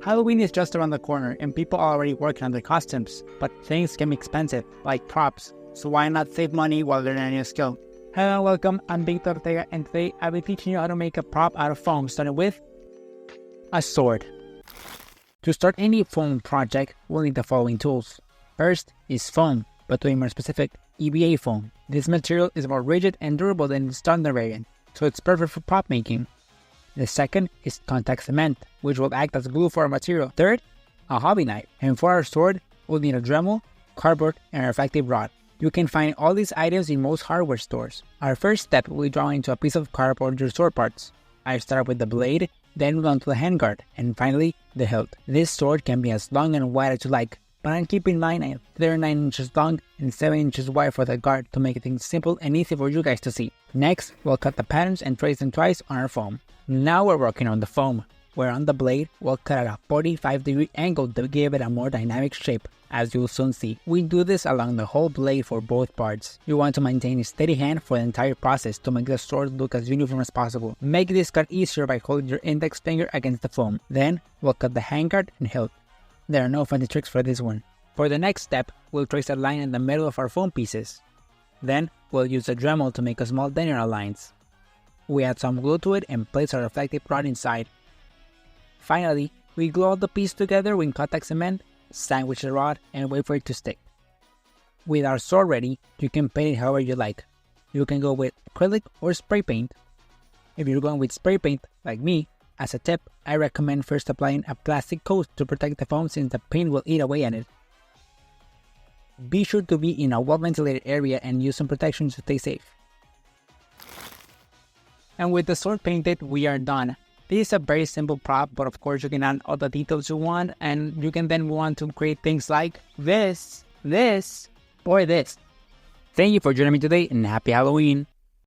Halloween is just around the corner and people are already working on their costumes, but things can be expensive, like props, so why not save money while learning a new skill? Hello and welcome, I'm Victor Ortega and today I'll be teaching you how to make a prop out of foam, starting with a sword. To start any foam project, we'll need the following tools. First is foam, but to be more specific, EVA foam. This material is more rigid and durable than the standard variant, so it's perfect for prop making. The second is contact cement, which will act as glue for our material. Third, a hobby knife. And for our sword, we'll need a Dremel, cardboard, and a reflective rod. You can find all these items in most hardware stores. Our first step will be drawing into a piece of cardboard your sword parts. I start with the blade, then move on to the handguard, and finally, the hilt. This sword can be as long and wide as you like, but I'm keeping mine at 39 inches long and 7 inches wide for the guard to make things simple and easy for you guys to see. Next, we'll cut the patterns and trace them twice on our foam. Now we're working on the foam, where on the blade, we'll cut at a 45-degree angle to give it a more dynamic shape, as you'll soon see. We do this along the whole blade for both parts. You want to maintain a steady hand for the entire process to make the sword look as uniform as possible. Make this cut easier by holding your index finger against the foam. Then, we'll cut the handguard and hilt. There are no fancy tricks for this one. For the next step, we'll trace a line in the middle of our foam pieces. Then, we'll use the Dremel to make a small dent in our lines. We add some glue to it and place our reflective rod inside. Finally, we glue all the pieces together with contact cement, sandwich the rod, and wait for it to stick. With our sword ready, you can paint it however you like. You can go with acrylic or spray paint. If you're going with spray paint, like me, as a tip, I recommend first applying a plastic coat to protect the foam since the paint will eat away at it. Be sure to be in a well-ventilated area and use some protection to stay safe. And with the sword painted, we are done. This is a very simple prop, but of course you can add all the details you want, and you can then move on to create things like this, or this. Thank you for joining me today, and happy Halloween!